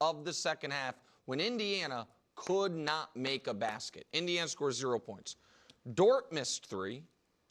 of the second half when Indiana could not make a basket. Indiana scores 0 points. Dort missed 3.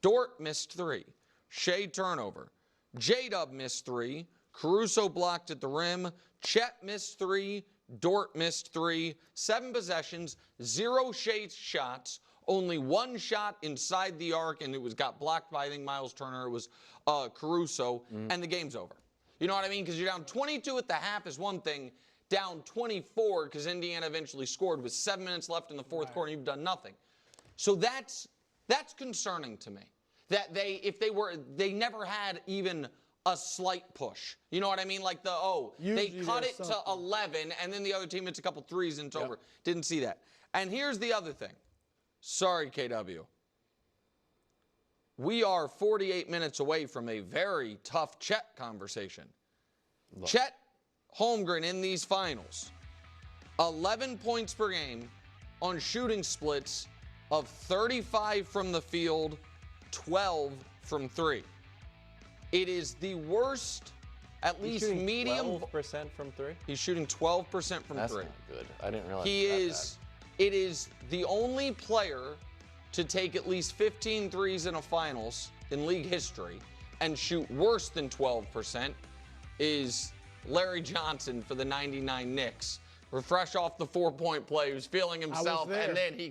Dort missed 3. Shea turnover. J-Dub missed 3. Caruso blocked at the rim. Chet missed 3. Dort missed 3. 7 possessions, 0 Shea shots, only 1 shot inside the arc, and it got blocked by, I think, Miles Turner. It was Caruso, and the game's over. You know what I mean? Because you're down 22 at the half is one thing, down 24 because Indiana eventually scored with 7 minutes left in the fourth quarter, and you've done nothing. So that's concerning to me. That they never had even a slight push. You know what I mean? Like they cut it to 11, and then the other team hits a couple threes and it's over. Didn't see that. And here's the other thing. Sorry, KW. We are 48 minutes away from a very tough Chet conversation. Look. Chet Holmgren in these finals, 11 points per game on shooting splits of 35 from the field, 12 from 3. It is the worst, at least medium. 12% from 3? He's shooting 12% from 3. That's not good. I didn't realize It is the only player to take at least 15 threes in a finals in league history and shoot worse than 12% is Larry Johnson for the 99 Knicks. Fresh off the 4-point play, he was feeling himself, and then he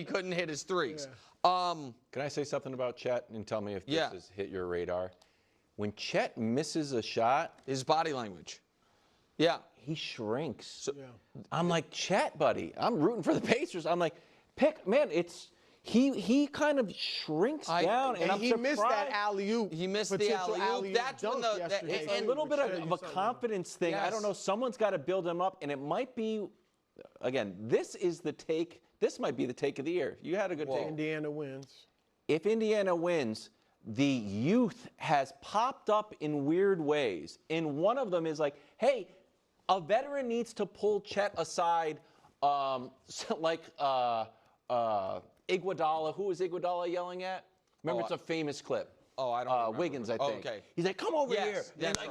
couldn't hit his threes. Yeah. Can I say something about Chet and tell me if this has hit your radar? When Chet misses a shot, his body language. Yeah. He shrinks. So, I'm like, Chet, buddy. I'm rooting for the Pacers. I'm like, he kind of shrinks down, and he missed that alley-oop. He missed the alley-oop. That's when it's a little bit of a confidence thing. Yes. I don't know. Someone's got to build him up, and it might be, again, this is the take. This might be the take of the year. You had a good take. Indiana wins. If Indiana wins, the youth has popped up in weird ways, and one of them is like, hey, a veteran needs to pull Chet aside, like Iguodala. Who was Iguodala yelling at? Remember, it's a famous clip. Oh, I don't remember. Wiggins, I think. Okay. He's like, come over here. Yes, like,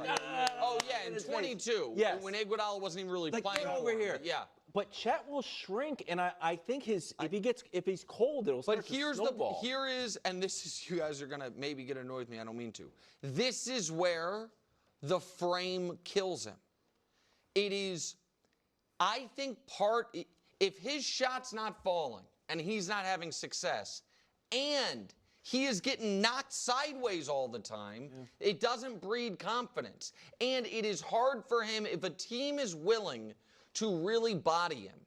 in 22. Yes. When Iguodala wasn't even really playing. Get over here. Yeah. But Chet will shrink, and I think if he's cold, it'll start to snowball. Here is, and this is, you guys are gonna maybe get annoyed with me. I don't mean to. This is where the frame kills him. It is, I think if his shot's not falling and he's not having success, and he is getting knocked sideways all the time, it doesn't breed confidence. And it is hard for him if a team is willing to really body him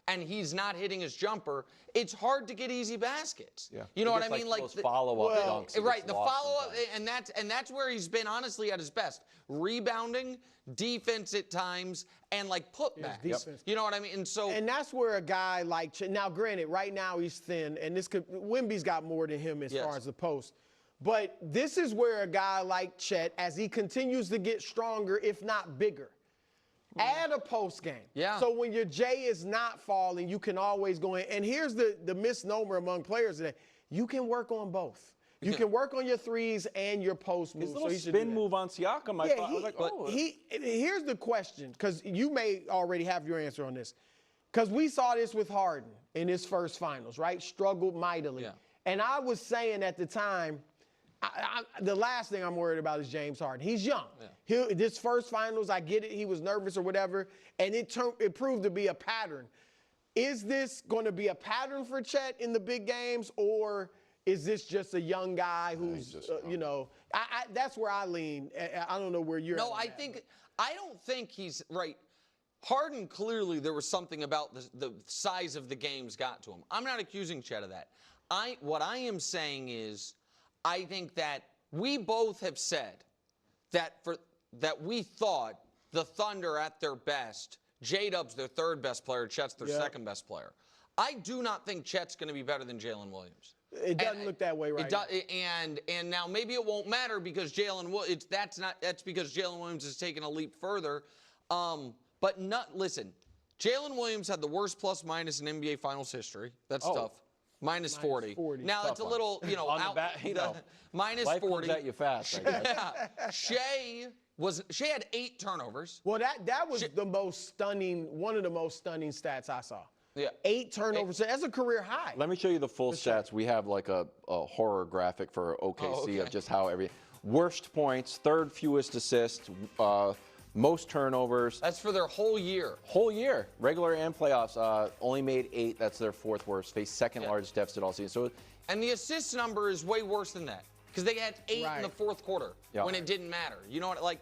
and he's not hitting his jumper, it's hard to get easy baskets. Yeah. You know what I mean? Like the follow-up dunks. Right, the follow-up, and that's where he's been honestly at his best. Rebounding, defense at times, and like putback. You know what I mean? And that's where a guy like Chet, now granted, right now he's thin, and Wemby's got more than him as far as the post. But this is where a guy like Chet, as he continues to get stronger, if not bigger, add a post game. Yeah. So when your J is not falling, you can always go in. And here's the misnomer among players today. You can work on both. You can work on your threes and your post moves. His little spin move on Siakam, I thought, I was like, here's the question, because you may already have your answer on this. Because we saw this with Harden in his first finals, right? Struggled mightily. Yeah. And I was saying at the time, the last thing I'm worried about is James Harden. He's young. Yeah. This first finals, I get it. He was nervous or whatever, and it proved to be a pattern. Is this going to be a pattern for Chet in the big games, or is this just a young guy who's, that's where I lean. I don't know where you're at. No, I don't think he's right. Harden, clearly there was something about the size of the games got to him. I'm not accusing Chet of that. What I am saying is, I think that we both have said that we thought the Thunder at their best, J-Dub's their third best player, Chet's their second best player. I do not think Chet's going to be better than Jalen Williams. It doesn't look that way right now. And now maybe it won't matter because that's because Jalen Williams has taken a leap further. Listen, Jalen Williams had the worst plus-minus in NBA Finals history. That's tough. Minus 40. Now, it's a little, on the back, minus life 40. Comes at you fast, I guess. Yeah. Shea Shea had 8 turnovers. Well, that was the most stunning, one of the most stunning stats I saw. Yeah. 8 turnovers. That's a career high. Let me show you the full stats. We have like a horror graphic for OKC of just how worst points, 3rd fewest assists, most turnovers. That's for their whole year. Whole year, regular and playoffs. Only made 8. That's their 4th worst. Faced 2nd largest deficit all season. So, and the assist number is way worse than that because they had 8 in the 4th quarter when it didn't matter. You know what? Like,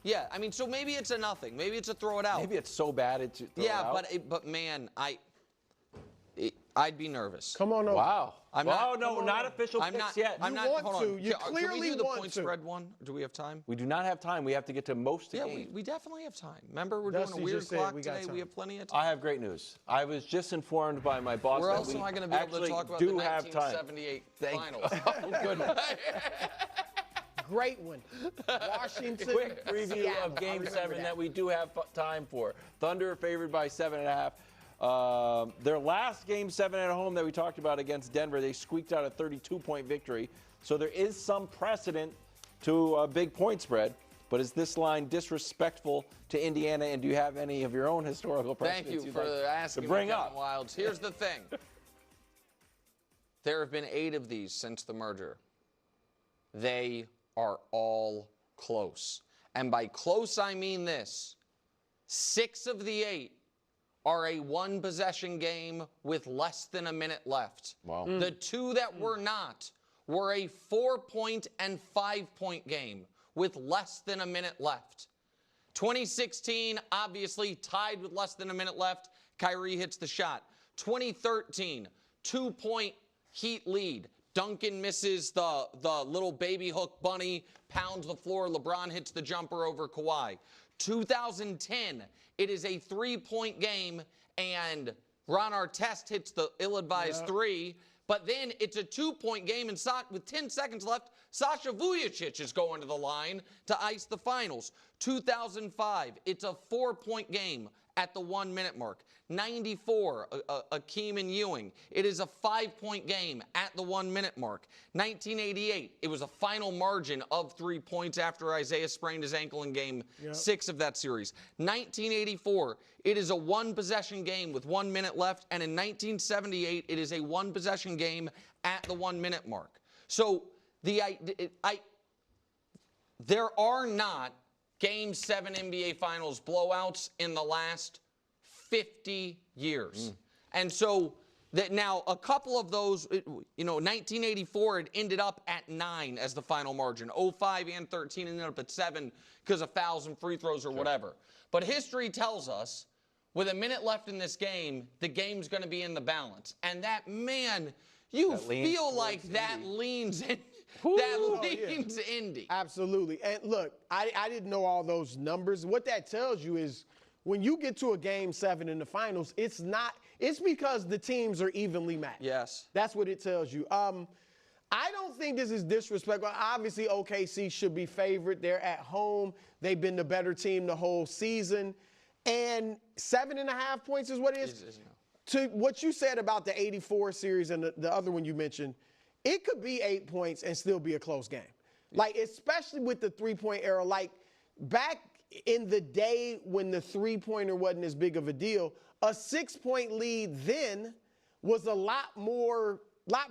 yeah. I mean, so maybe it's a nothing. Maybe it's a throw it out. maybe it's so bad it's throw it out. but man, I'd be nervous. Come on over. Wow. Not official I'm picks not yet. I'm You not. want Hold to. on. You Can we clearly do the want point to. spread one? Do we have time? We do not have time. We have to get to most of the game. We definitely have time. Remember, we're Dusty doing a weird just said clock we got today. time. We have plenty of time. I have great news. I was just informed by my boss Where that else we am I going to be able to actually talk about the do have time. 1978 Thank finals? Oh, goodness. Great one. Washington. Quick preview Seattle. of Game I remember 7 that. that we do have time for. Thunder favored by 7.5. Their last Game 7 at home that we talked about against Denver, they squeaked out a 32-point victory. So there is some precedent to a big point spread. But is this line disrespectful to Indiana? And do you have any of your own historical precedents Thank you you'd for like asking to bring me, up? Kevin Wildes. Here's the thing. There have been 8 of these since the merger. They are all close. And by close, I mean this. 6 of the 8 are a 1-possession game with less than a minute left. Wow. The 2 that were not were a 4-point and 5-point game with less than a minute left. 2016, obviously tied with less than a minute left. Kyrie hits the shot. 2013, 2-point Heat lead. Duncan misses the little baby hook bunny, pounds the floor. LeBron hits the jumper over Kawhi. 2010, it is a 3-point game, and Ron Artest hits the ill-advised 3. But then it's a 2-point game, and with 10 seconds left, Sasha Vujacic is going to the line to ice the finals. 2005, it's a 4-point game at the 1-minute mark. 94, Akeem and Ewing. It is a 5-point game at the 1-minute mark. 1988, it was a final margin of 3 points after Isaiah sprained his ankle in game 6 of that series. 1984, it is a 1-possession game with 1 minute left. And in 1978, it is a 1-possession game at the 1-minute mark. So there are not Game 7 NBA Finals blowouts in the last 50 years. And so that now a couple of those, 1984, it ended up at 9 as the final margin. 05 and 13 ended up at 7 because of fouls and free throws or whatever. But history tells us with a minute left in this game, the game's going to be in the balance. And that, man, you feel like that leans in. Leans Indy. Absolutely. And look, I didn't know all those numbers. What that tells you is when you get to a Game 7 in the finals, it's because the teams are evenly matched. Yes. That's what it tells you. I don't think this is disrespectful. Obviously, OKC should be favored. They're at home. They've been the better team the whole season. And 7.5 points is what it is. To what you said about the 84 series and the other one you mentioned, it could be 8 points and still be a close game. Like, especially with the 3-point era. Like, back in the day when the 3-pointer wasn't as big of a deal, a 6-point lead then was a lot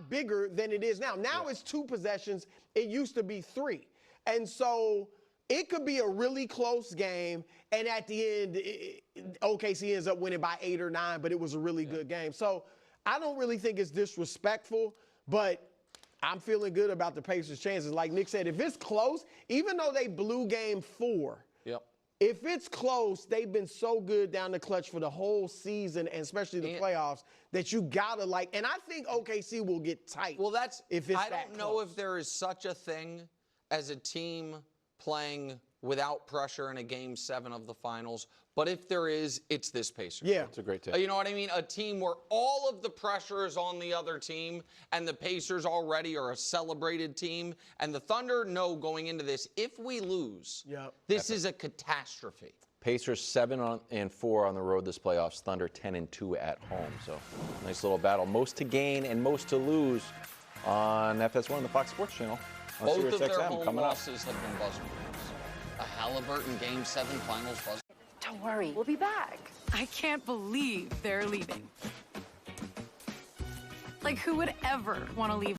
bigger than it is now. Now it's 2 possessions. It used to be 3. And so it could be a really close game, and at the end, OKC ends up winning by 8 or 9, but it was a really good game. So I don't really think it's disrespectful, but I'm feeling good about the Pacers' chances. Like Nick said, if it's close, even though they blew Game 4, if it's close, they've been so good down the clutch for the whole season, and especially the playoffs, that you gotta and I think OKC will get tight. Well, if it's I don't know if there is such a thing as a team playing without pressure in a Game 7 of the finals, but if there is, it's this Pacers. Yeah. That's a great tip. You know what I mean? A team where all of the pressure is on the other team, and the Pacers already are a celebrated team, and the Thunder know going into this, if we lose, this is a catastrophe. Pacers 7-4 on the road this playoffs. Thunder 10-2 at home. So nice little battle. Most to gain and most to lose on FS1, the Fox Sports Channel. Both of their home losses have been buzzer beaters. A Halliburton Game 7 Finals buzzer. Don't worry, we'll be back. I can't believe they're leaving. Like, who would ever want to leave?